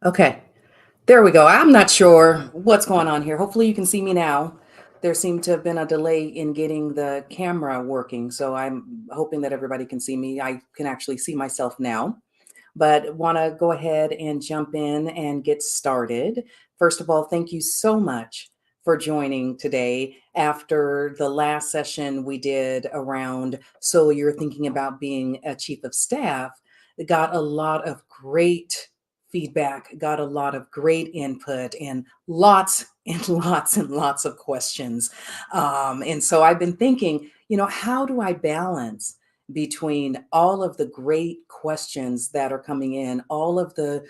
Okay, there we go. I'm not sure what's going on here. Hopefully you can see me now. There seemed to have been a delay in getting the camera working, so I'm hoping that everybody can see me. I can actually see myself now, but want to go ahead and jump in and get started. First of all, thank you so much for joining today after the last session we did around so you're thinking about being a chief of staff. It got a lot of great feedback, got a lot of great input, and lots and lots and lots of questions. And so I've been thinking, how do I balance between all of the great questions that are coming in, all of the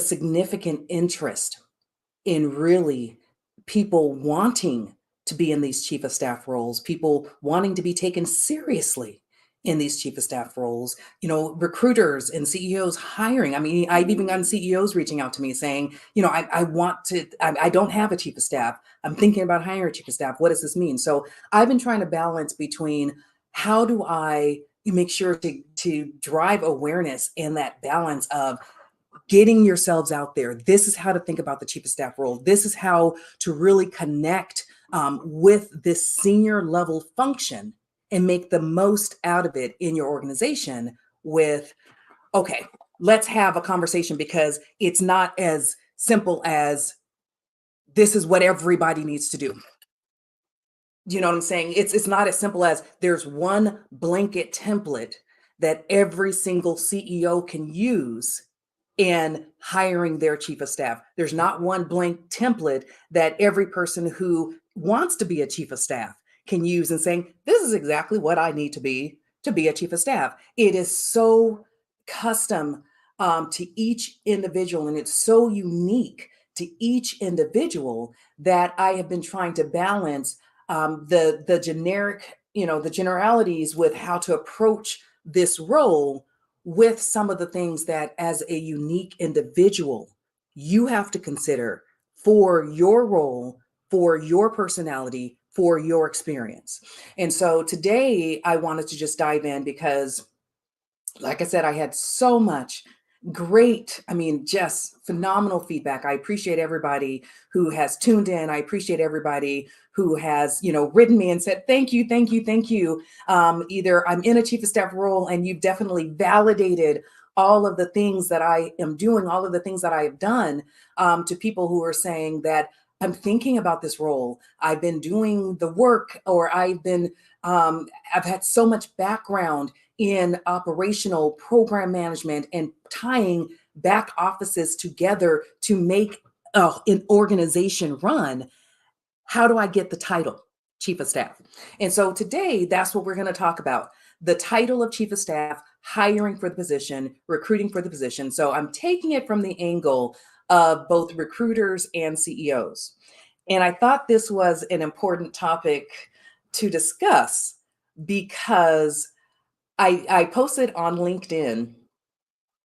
significant interest in really people wanting to be in these chief of staff roles, people wanting to be taken seriously in these chief of staff roles, recruiters and CEOs hiring. I mean, I've even gotten CEOs reaching out to me saying, I want to, I don't have a chief of staff. I'm thinking about hiring a chief of staff. What does this mean? So I've been trying to balance between how do I make sure to drive awareness and that balance of getting yourselves out there. This is how to think about the chief of staff role. This is how to really connect with this senior level function and make the most out of it in your organization with, okay, let's have a conversation because it's not as simple as this is what everybody needs to do. You know what I'm saying? It's not as simple as there's one blanket template that every single CEO can use in hiring their chief of staff. There's not one blank template that every person who wants to be a chief of staff can use and saying, this is exactly what I need to be a chief of staff. It is so custom to each individual and it's so unique to each individual that I have been trying to balance the generic, the generalities with how to approach this role with some of the things that as a unique individual you have to consider for your role, for your personality, for your experience. And so today I wanted to just dive in because like I said, I had so much great, I mean, just phenomenal feedback. I appreciate everybody who has tuned in. I appreciate everybody who has, written me and said, thank you, thank you, thank you. Either I'm in a chief of staff role and you've definitely validated all of the things that I am doing, all of the things that I have done to people who are saying that I'm thinking about this role. I've been doing the work or I've had so much background in operational program management and tying back offices together to make an organization run. How do I get the title chief of staff? And so today, that's what we're going to talk about. The title of chief of staff, hiring for the position, recruiting for the position. So I'm taking it from the angle of both recruiters and CEOs. And I thought this was an important topic to discuss because I posted on LinkedIn.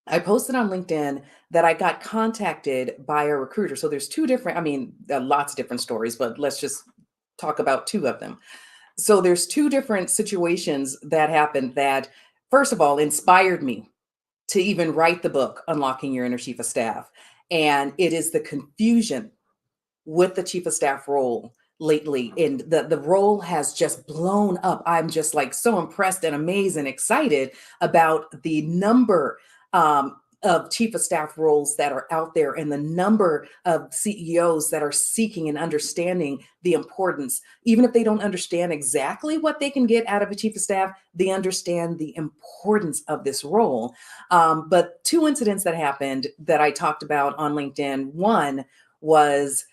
I posted on LinkedIn that I got contacted by a recruiter. So there's two different, I mean, lots of different stories, but let's just talk about two of them. So there's two different situations that happened that, first of all, inspired me to even write the book, Unlocking Your Inner Chief of Staff. And it is the confusion with the chief of staff role lately, and the role has just blown up. I'm just like so impressed and amazed and excited about the number of chief of staff roles that are out there and the number of CEOs that are seeking and understanding the importance. Even if they don't understand exactly what they can get out of a chief of staff, they understand the importance of this role. But two incidents that happened that I talked about on LinkedIn. One was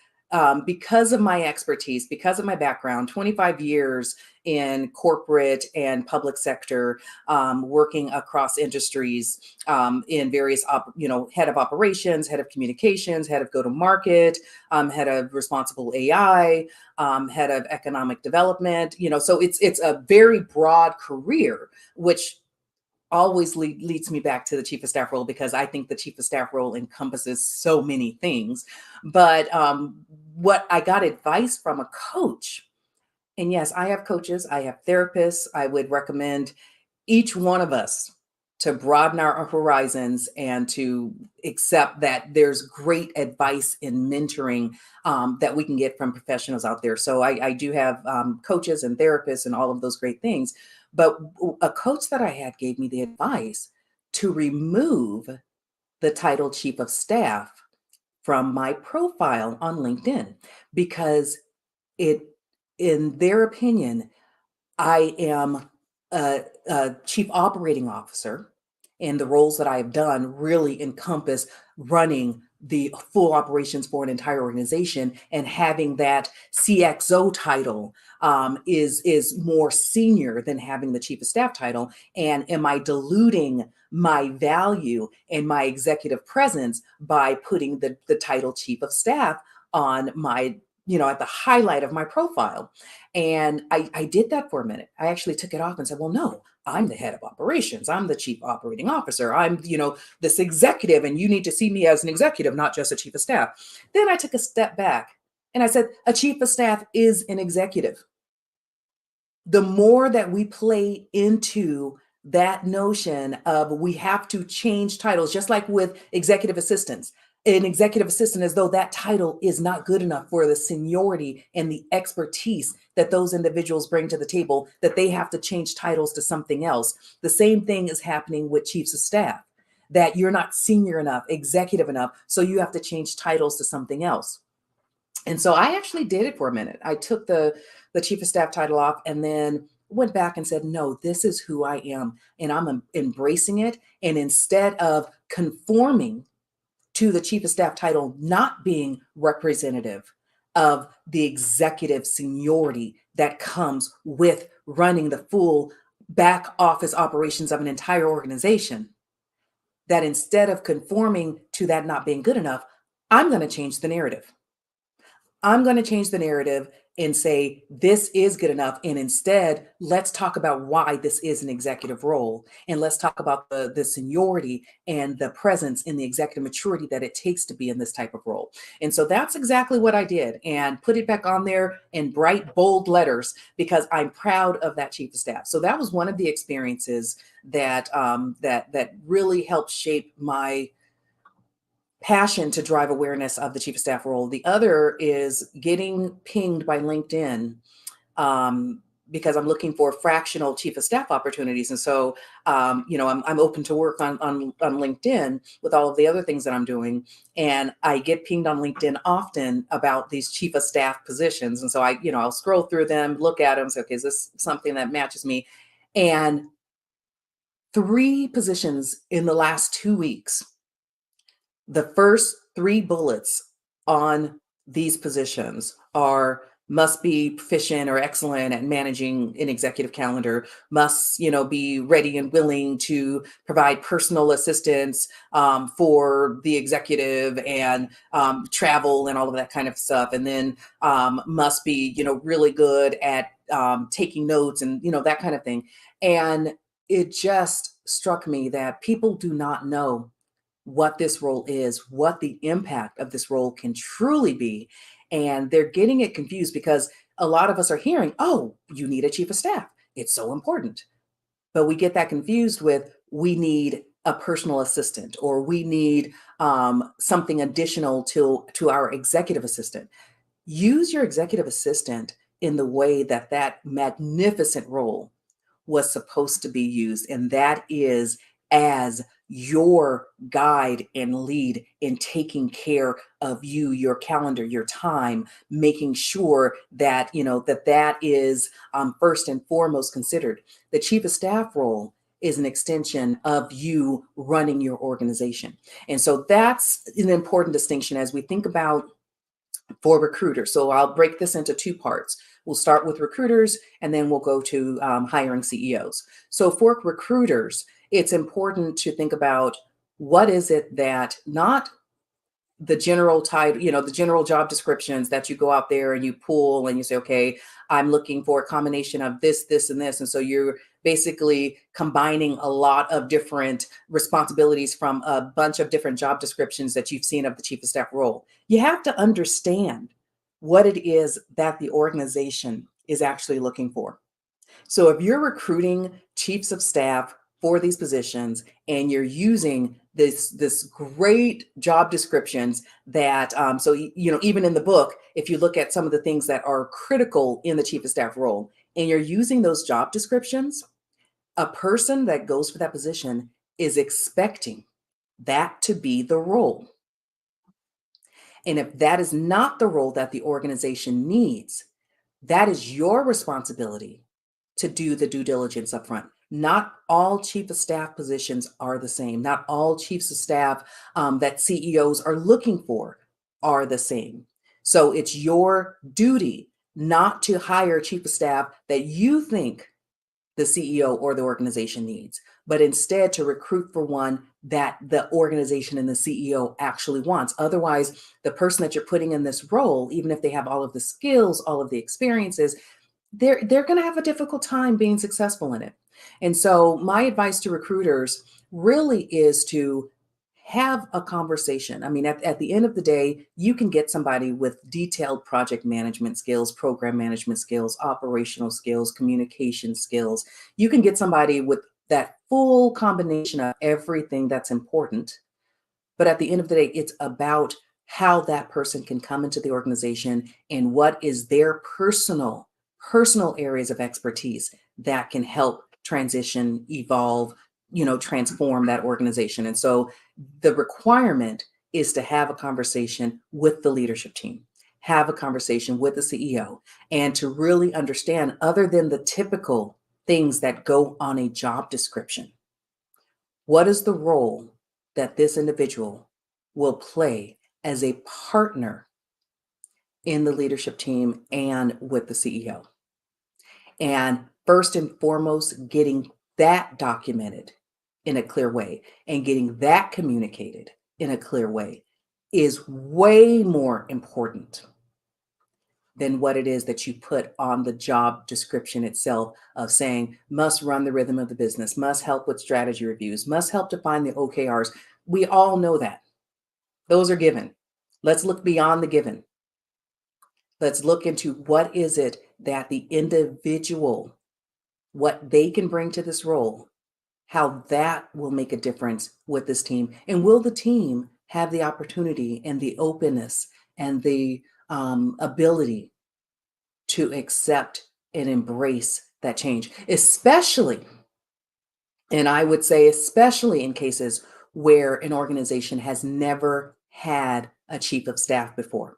because of my expertise, because of my background, 25 years in corporate and public sector, working across industries in various, head of operations, head of communications, head of go-to-market, head of responsible AI, head of economic development. So it's a very broad career, which always leads me back to the chief of staff role because I think the chief of staff role encompasses so many things. But what I got advice from a coach, and yes, I have coaches, I have therapists. I would recommend each one of us to broaden our horizons and to accept that there's great advice and mentoring that we can get from professionals out there. So I do have coaches and therapists and all of those great things. But a coach that I had gave me the advice to remove the title chief of staff from my profile on LinkedIn because it, in their opinion, I am a chief operating officer, and the roles that I've done really encompass running the full operations for an entire organization, and having that CXO title is more senior than having the chief of staff title. And am I diluting my value and my executive presence by putting the title chief of staff on my, at the highlight of my profile? And I did that for a minute. I actually took it off and said, well, no, I'm the head of operations. I'm the chief operating officer. I'm, this executive, and you need to see me as an executive, not just a chief of staff. Then I took a step back and I said, a chief of staff is an executive. The more that we play into that notion of we have to change titles, just like with executive assistants, an executive assistant, as though that title is not good enough for the seniority and the expertise that those individuals bring to the table, that they have to change titles to something else. The same thing is happening with chiefs of staff, that you're not senior enough, executive enough, so you have to change titles to something else. And so I actually did it for a minute. I took the chief of staff title off and then went back and said, no, this is who I am. And I'm embracing it. And instead of conforming to the chief of staff title not being representative of the executive seniority that comes with running the full back office operations of an entire organization, that instead of conforming to that not being good enough, I'm going to change the narrative. I'm going to change the narrative and say, this is good enough. And instead, let's talk about why this is an executive role. And let's talk about the seniority and the presence in the executive maturity that it takes to be in this type of role. And so that's exactly what I did, and put it back on there in bright, bold letters, because I'm proud of that chief of staff. So that was one of the experiences that that really helped shape my passion to drive awareness of the chief of staff role. The other is getting pinged by LinkedIn, because I'm looking for fractional chief of staff opportunities. And so, I'm open to work on LinkedIn with all of the other things that I'm doing. And I get pinged on LinkedIn often about these chief of staff positions. And so I'll scroll through them, look at them, say, okay, is this something that matches me? And 3 positions in the last 2 weeks, the first 3 bullets on these positions are: must be proficient or excellent at managing an executive calendar, must, be ready and willing to provide personal assistance for the executive, and travel and all of that kind of stuff. And then must be, really good at taking notes and, that kind of thing. And it just struck me that people do not know what this role is, what the impact of this role can truly be. And they're getting it confused because a lot of us are hearing, oh, you need a chief of staff. It's so important. But we get that confused with, we need a personal assistant, or we need something additional to our executive assistant. Use your executive assistant in the way that that magnificent role was supposed to be used, and that is as your guide and lead in taking care of you, your calendar, your time, making sure that that is first and foremost considered. The chief of staff role is an extension of you running your organization. And so that's an important distinction as we think about for recruiters. So I'll break this into 2 parts. We'll start with recruiters, and then we'll go to hiring CEOs. So for recruiters, it's important to think about, what is it that, not the general title, the general job descriptions that you go out there and you pull and you say, okay, I'm looking for a combination of this, this, and this. And so you're basically combining a lot of different responsibilities from a bunch of different job descriptions that you've seen of the chief of staff role. You have to understand what it is that the organization is actually looking for. So if you're recruiting chiefs of staff for these positions, and you're using this great job descriptions that even in the book, if you look at some of the things that are critical in the chief of staff role, and you're using those job descriptions, a person that goes for that position is expecting that to be the role. And if that is not the role that the organization needs, that is your responsibility to do the due diligence up front. Not all chief of staff positions are the same. Not all chiefs of staff that CEOs are looking for are the same. So it's your duty not to hire a chief of staff that you think the CEO or the organization needs, but instead to recruit for one that the organization and the CEO actually wants. Otherwise, the person that you're putting in this role, even if they have all of the skills, all of the experiences, they're going to have a difficult time being successful in it. And so my advice to recruiters really is to have a conversation. I mean, at the end of the day, you can get somebody with detailed project management skills, program management skills, operational skills, communication skills. You can get somebody with that full combination of everything that's important. But at the end of the day, it's about how that person can come into the organization and what is their personal areas of expertise that can help transition, evolve, transform that organization. And so the requirement is to have a conversation with the leadership team, have a conversation with the CEO, and to really understand, other than the typical things that go on a job description, what is the role that this individual will play as a partner in the leadership team and with the CEO? And first and foremost, getting that documented in a clear way and getting that communicated in a clear way is way more important than what it is that you put on the job description itself of saying must run the rhythm of the business, must help with strategy reviews, must help define the OKRs. We all know that. Those are given. Let's look beyond the given. Let's look into what is it that the individual, what they can bring to this role, how that will make a difference with this team. And will the team have the opportunity and the openness and the ability to accept and embrace that change, especially, and I would say, especially in cases where an organization has never had a chief of staff before.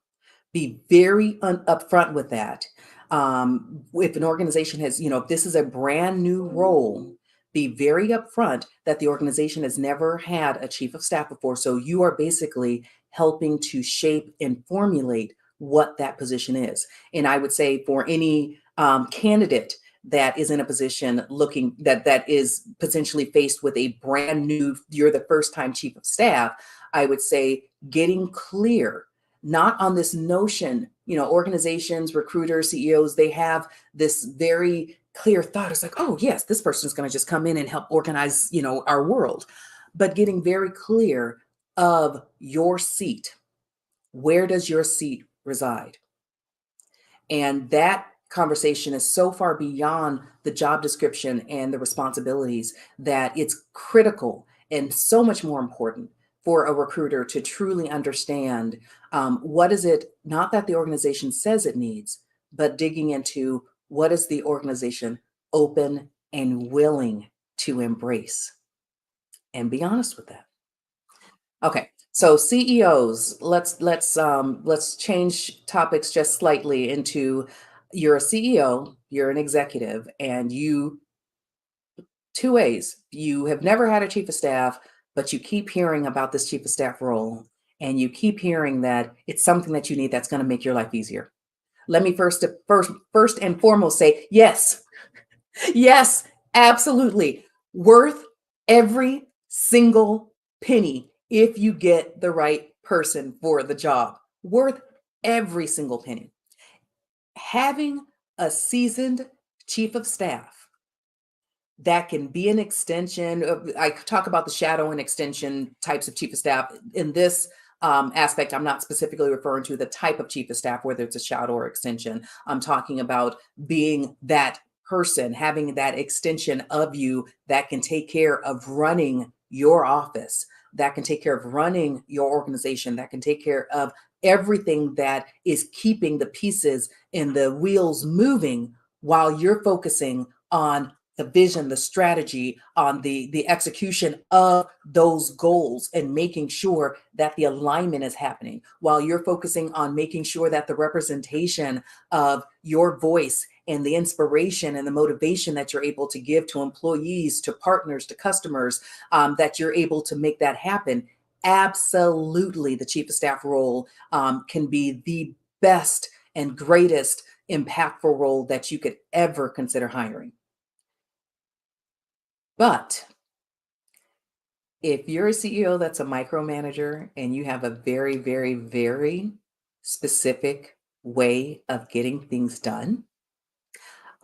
Be very upfront with that. If an organization has, if this is a brand new role, be very upfront that the organization has never had a chief of staff before. So you are basically helping to shape and formulate what that position is. And I would say for any candidate that is in a position looking that is potentially faced with a brand new, you're the first time chief of staff, I would say getting clear, not on this notion, organizations, recruiters, CEOs, they have this very clear thought. It's like, oh yes, this person is going to just come in and help organize, our world. But getting very clear of your seat. Where does your seat reside? And that conversation is so far beyond the job description and the responsibilities that it's critical and so much more important for a recruiter to truly understand what is it, not that the organization says it needs, but digging into what is the organization open and willing to embrace, and be honest with that. Okay, so CEOs, let's change topics just slightly into, you're a CEO, you're an executive, and you, two ways. You have never had a chief of staff, but you keep hearing about this chief of staff role, and you keep hearing that it's something that you need that's going to make your life easier. Let me first and foremost say yes. Yes, absolutely. Worth every single penny if you get the right person for the job. Worth every single penny. Having a seasoned chief of staff that can be an extension of, I talk about the shadow and extension types of chief of staff. In this aspect, I'm not specifically referring to the type of chief of staff, whether it's a shadow or extension. I'm talking about being that person, having that extension of you that can take care of running your office, that can take care of running your organization, that can take care of everything that is keeping the pieces and the wheels moving while you're focusing on the vision, the strategy, on the execution of those goals and making sure that the alignment is happening, while you're focusing on making sure that the representation of your voice and the inspiration and the motivation that you're able to give to employees, to partners, to customers, that you're able to make that happen. Absolutely, the chief of staff role can be the best and greatest impactful role that you could ever consider hiring. But if you're a CEO that's a micromanager and you have a very, very, very specific way of getting things done,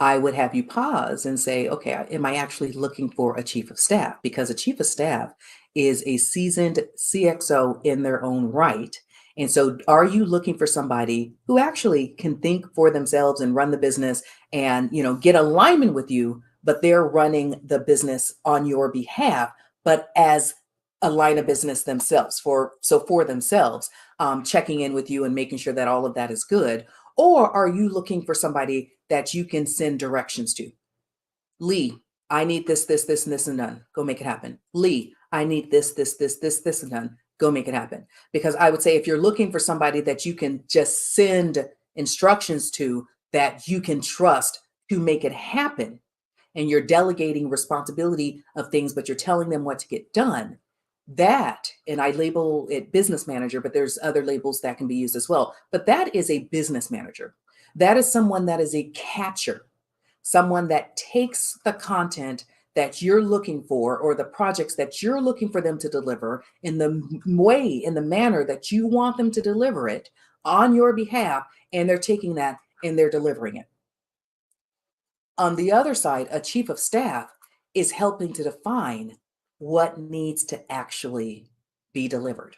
I would have you pause and say, okay, am I actually looking for a chief of staff? Because a chief of staff is a seasoned CXO in their own right. And so are you looking for somebody who actually can think for themselves and run the business and, get alignment with you, but they're running the business on your behalf, but as a line of business themselves for themselves, checking in with you and making sure that all of that is good? Or are you looking for somebody that you can send directions to? Lee, I need this, and this, and done. Go make it happen. Lee, I need this, and done. Go make it happen. Because I would say if you're looking for somebody that you can just send instructions to, that you can trust to make it happen, and you're delegating responsibility of things, but you're telling them what to get done, that, and I label it business manager, but there's other labels that can be used as well. But that is a business manager. That is someone that is a catcher, someone that takes the content that you're looking for or the projects that you're looking for them to deliver in the way, in the manner that you want them to deliver it on your behalf, and they're taking that and they're delivering it. On the other side, a chief of staff is helping to define what needs to actually be delivered.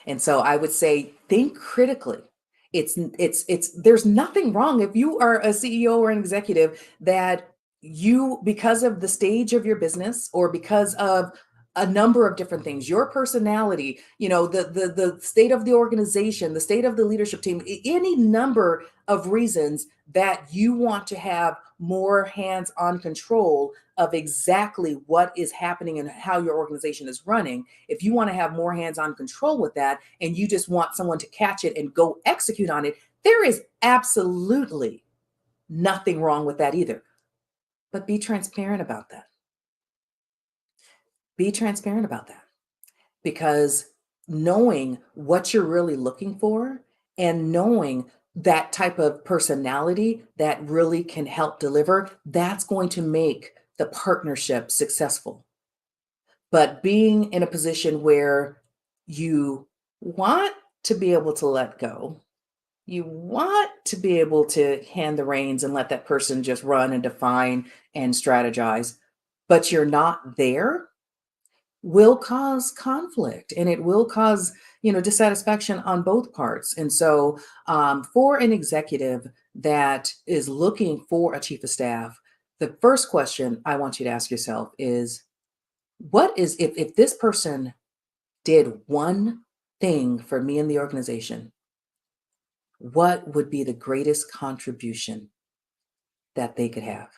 And so I would say think critically. It's there's nothing wrong if you are a CEO or an executive that you, because of the stage of your business or because of a number of different things, your personality, the state of the organization, the state of the leadership team, any number of reasons that you want to have more hands-on control of exactly what is happening and how your organization is running. If you want to have more hands-on control with that and you just want someone to catch it and go execute on it, there is absolutely nothing wrong with that either. But be transparent about that. Be transparent about that, because knowing what you're really looking for and knowing that type of personality that really can help deliver, that's going to make the partnership successful. But being in a position where you want to be able to let go, you want to be able to hand the reins and let that person just run and define and strategize, but you're not there, will cause conflict, and it will cause dissatisfaction on both parts. And so for an executive that is looking for a chief of staff, the first question I want you to ask yourself is, what is, if this person did one thing for me in the organization, what would be the greatest contribution that they could have?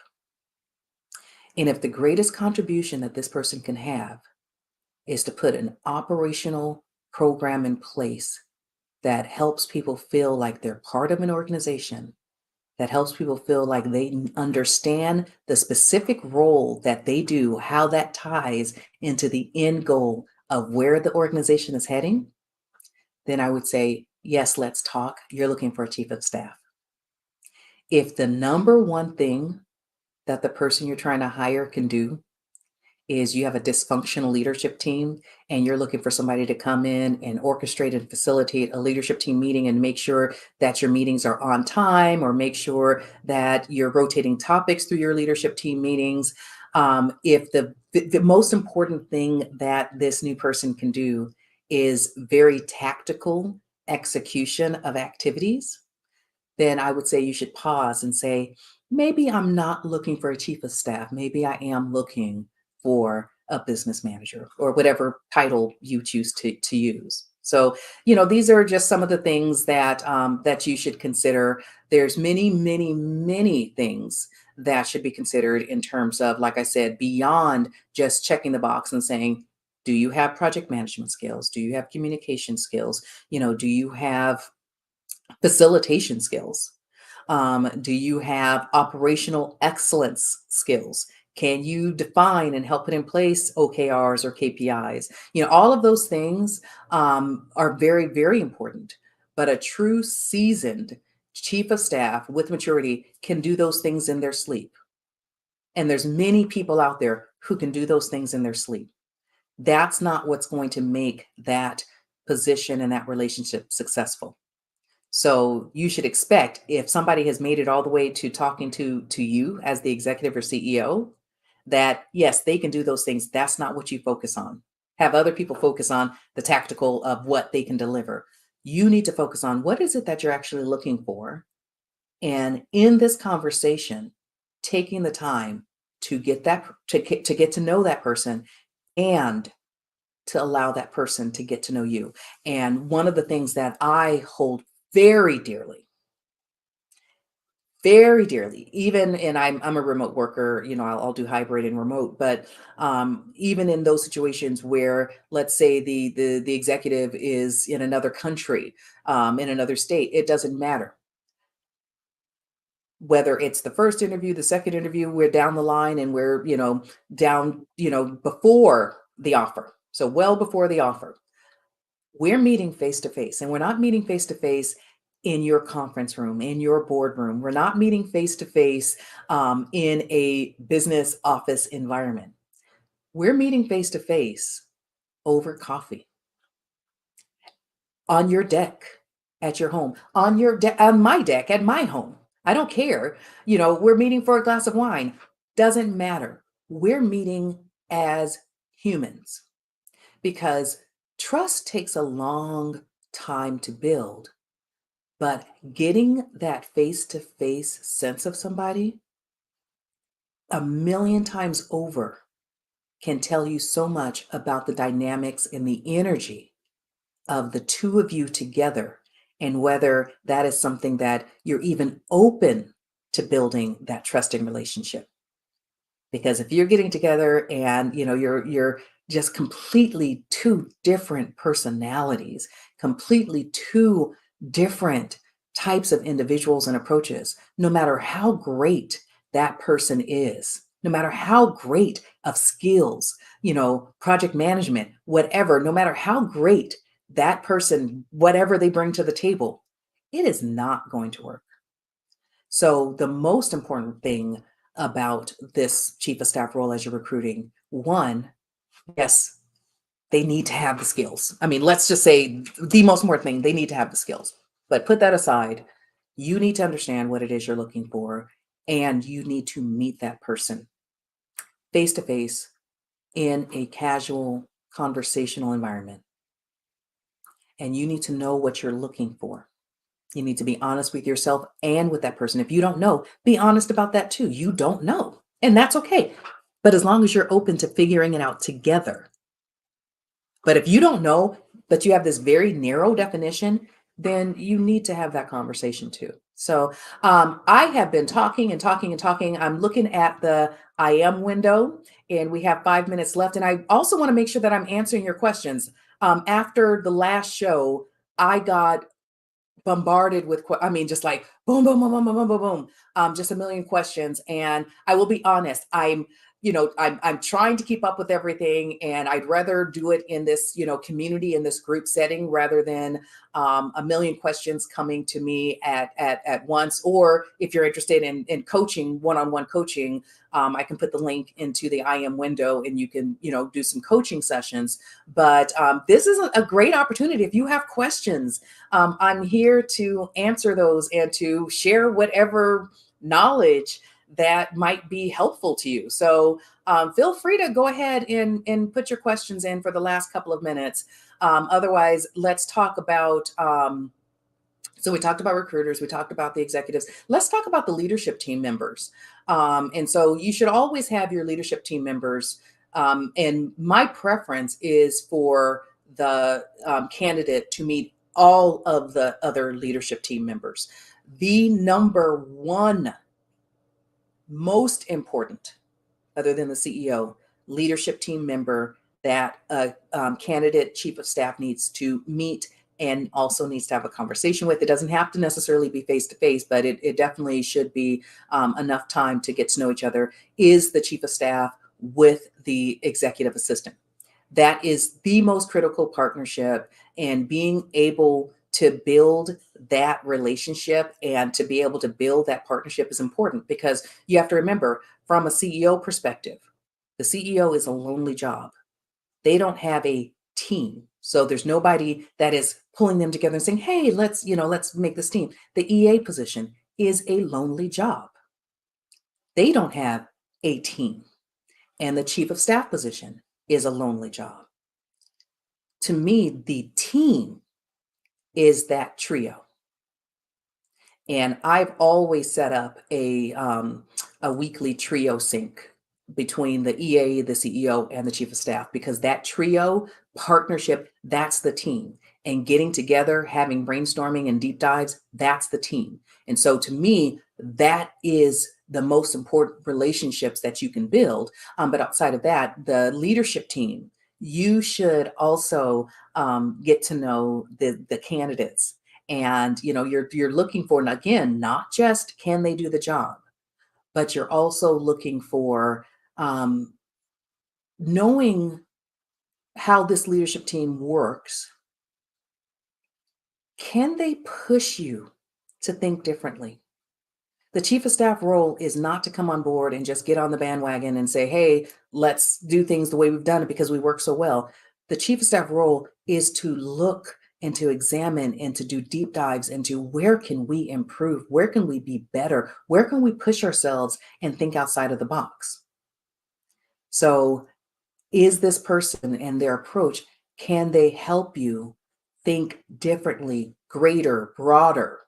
And if the greatest contribution that this person can have is to put an operational program in place that helps people feel like they're part of an organization, that helps people feel like they understand the specific role that they do, how that ties into the end goal of where the organization is heading, then I would say, yes, let's talk. You're looking for a chief of staff. If the number one thing that the person you're trying to hire can do is you have a dysfunctional leadership team and you're looking for somebody to come in and orchestrate and facilitate a leadership team meeting and make sure that your meetings are on time, or make sure that you're rotating topics through your leadership team meetings. If the most important thing that this new person can do is very tactical execution of activities, then I would say you should pause and say, maybe I'm not looking for a chief of staff. Maybe I am looking for a business manager or whatever title you choose to use. So, these are just some of the things that you should consider. There's many, many, many things that should be considered in terms of, like I said, beyond just checking the box and saying, do you have project management skills? Do you have communication skills? Do you have facilitation skills? Do you have operational excellence skills? Can you define and help put in place OKRs or KPIs? All of those things are very, very important. But a true seasoned chief of staff with maturity can do those things in their sleep. And there's many people out there who can do those things in their sleep. That's not what's going to make that position and that relationship successful. So you should expect, if somebody has made it all the way to talking to you as the executive or CEO, that yes, they can do those things. That's not what you focus on. Have other people focus on the tactical of what they can deliver. You need to focus on what is it that you're actually looking for. And in this conversation, taking the time to get to know that person and to allow that person to get to know you. And one of the things that I hold very dearly, very dearly, even, and I'm a remote worker, I'll do hybrid and remote, but even in those situations where, let's say, the executive is in another country, in another state, it doesn't matter whether it's the first interview, the second interview, we're down the line and we're, down, before the offer. So well before the offer, we're meeting face to face, and we're not meeting face to face in your conference room, in your boardroom. We're not meeting face to face in a business office environment. We're meeting face to face over coffee, on your deck, at your home, on your deck, on my deck, at my home. I don't care. We're meeting for a glass of wine. Doesn't matter. We're meeting as humans, because trust takes a long time to build. But getting that face to face sense of somebody a million times over can tell you so much about the dynamics and the energy of the two of you together, and whether that is something that you're even open to building that trusting relationship. Because if you're getting together and you're just completely two different personalities, completely two different types of individuals and approaches, no matter how great that person is, no matter how great of skills, project management, whatever, no matter how great that person, whatever they bring to the table, it is not going to work. So the most important thing about this chief of staff role as you're recruiting, one, yes, they need to have the skills. I mean, let's just say the most important thing, they need to have the skills. But put that aside, you need to understand what it is you're looking for, and you need to meet that person face to face in a casual conversational environment. And you need to know what you're looking for. You need to be honest with yourself and with that person. If you don't know, be honest about that too. You don't know, and that's okay. But as long as you're open to figuring it out together. But if you don't know, but you have this very narrow definition, then you need to have that conversation too. So I have been talking and talking and talking. I'm looking at the I am window, and we have 5 minutes left. And I also want to make sure that I'm answering your questions. After the last show, I got bombarded with, I mean, just like boom, boom, boom, boom, boom, boom, boom, boom, just a million questions. And I will be honest, I'm trying to keep up with everything, and I'd rather do it in this, community, in this group setting, rather than a million questions coming to me at once. Or if you're interested in coaching, one-on-one coaching, I can put the link into the I am window, and you can, do some coaching sessions. But this is a great opportunity. If you have questions, I'm here to answer those and to share whatever knowledge that might be helpful to you. So feel free to go ahead and put your questions in for the last couple of minutes. Otherwise, let's talk about So we talked about recruiters, we talked about the executives. Let's talk about the leadership team members. And so you should always have your leadership team members. And my preference is for the candidate to meet all of the other leadership team members. The number one most important, other than the CEO, leadership team member that a candidate chief of staff needs to meet and also needs to have a conversation with. It doesn't have to necessarily be face to face, but it definitely should be enough time to get to know each other, is the chief of staff with the executive assistant. That is the most critical partnership, and being able to build that relationship and to be able to build that partnership is important, because you have to remember, from a CEO perspective, the CEO is a lonely job. They don't have a team. So there's nobody that is pulling them together and saying, "Hey, let's make this team." The EA position is a lonely job. They don't have a team. And the chief of staff position is a lonely job. To me, the team is that trio. And I've always set up a weekly trio sync between the EA, the CEO, and the chief of staff, because that trio partnership, that's the team. And getting together, having brainstorming and deep dives, that's the team. And so to me, that is the most important relationships that you can build. But outside of that, the leadership team, you should also get to know the candidates. And you're looking for, and again, not just can they do the job, but you're also looking for um, knowing how this leadership team works. Can they push you to think differently? The chief of staff role is not to come on board and just get on the bandwagon and say, "Hey, let's do things the way we've done it because we work so well." The chief of staff role is to look and to examine and to do deep dives into where can we improve? Where can we be better? Where can we push ourselves and think outside of the box? So, is this person and their approach, can they help you think differently, greater, broader,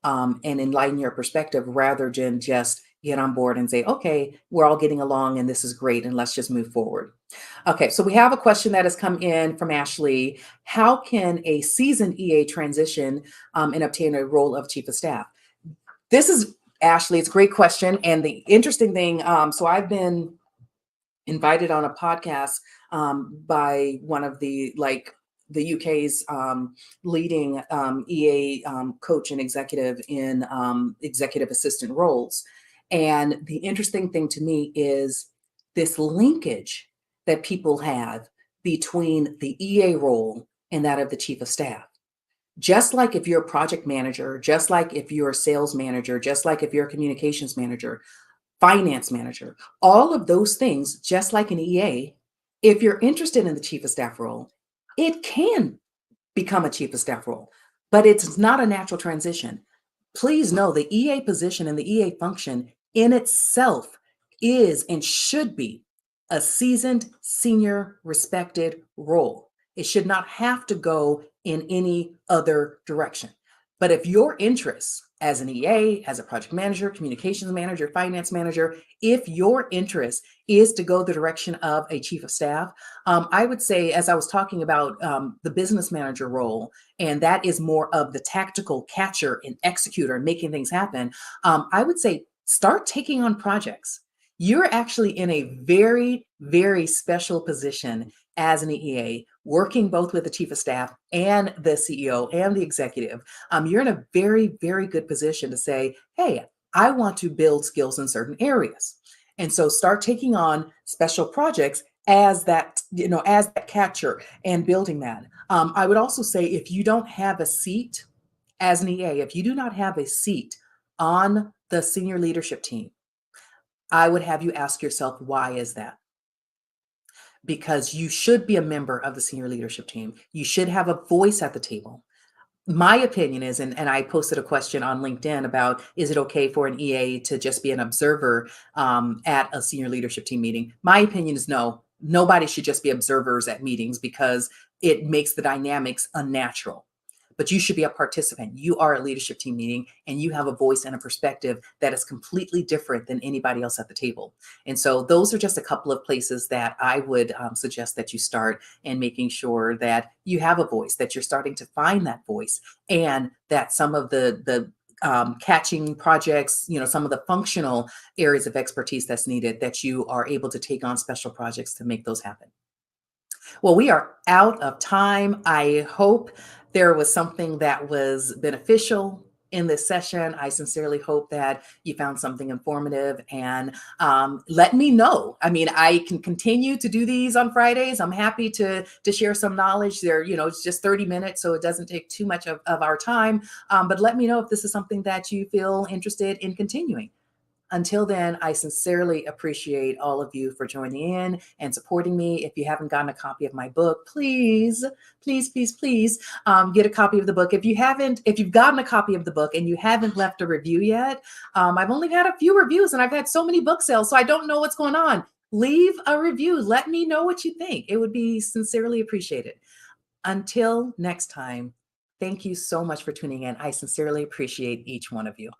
and enlighten your perspective rather than just get on board and say, "Okay, we're all getting along and this is great and let's just move forward." Okay, so we have a question that has come in from Ashley. How can a seasoned EA transition and obtain a role of chief of staff? This is Ashley, it's a great question. And the interesting thing, so I've been invited on a podcast by one of the UK's leading EA coach and executive in executive assistant roles. And the interesting thing to me is this linkage that people have between the EA role and that of the chief of staff. Just like if you're a project manager, just like if you're a sales manager, just like if you're a communications manager, finance manager, all of those things, just like an EA, if you're interested in the chief of staff role, it can become a chief of staff role, but it's not a natural transition. Please know the EA position and the EA function in itself is and should be a seasoned, senior, respected role. It should not have to go in any other direction. But if your interests as an EA, as a project manager, communications manager, finance manager, if your interest is to go the direction of a chief of staff, I would say, as I was talking about the business manager role, and that is more of the tactical catcher and executor and making things happen, I would say start taking on projects. You're actually in a very, very special position as an EA, working both with the chief of staff and the CEO and the executive. You're in a very, very good position to say, "Hey, I want to build skills in certain areas." And so start taking on special projects as as that catcher and building that. I would also say, if you don't have a seat as an EA, if you do not have a seat on the senior leadership team, I would have you ask yourself, why is that? Because you should be a member of the senior leadership team. You should have a voice at the table. My opinion is, and I posted a question on LinkedIn about, is it okay for an EA to just be an observer at a senior leadership team meeting? My opinion is no. Nobody should just be observers at meetings because it makes the dynamics unnatural. but you should be a participant. You are a leadership team meeting and you have a voice and a perspective that is completely different than anybody else at the table. And so those are just a couple of places that I would suggest that you start, and making sure that you have a voice, that you're starting to find that voice, and that some of the catching projects, some of the functional areas of expertise that's needed, that you are able to take on special projects to make those happen. Well, we are out of time. I hope there was something that was beneficial in this session. I sincerely hope that you found something informative, and let me know. I mean, I can continue to do these on Fridays. I'm happy to share some knowledge there. It's just 30 minutes, so it doesn't take too much of our time. But let me know if this is something that you feel interested in continuing. Until then, I sincerely appreciate all of you for joining in and supporting me. If you haven't gotten a copy of my book, please, please, please, please get a copy of the book. If you've gotten a copy of the book and you haven't left a review yet, I've only had a few reviews and I've had so many book sales, so I don't know what's going on. Leave a review. Let me know what you think. It would be sincerely appreciated. Until next time, thank you so much for tuning in. I sincerely appreciate each one of you.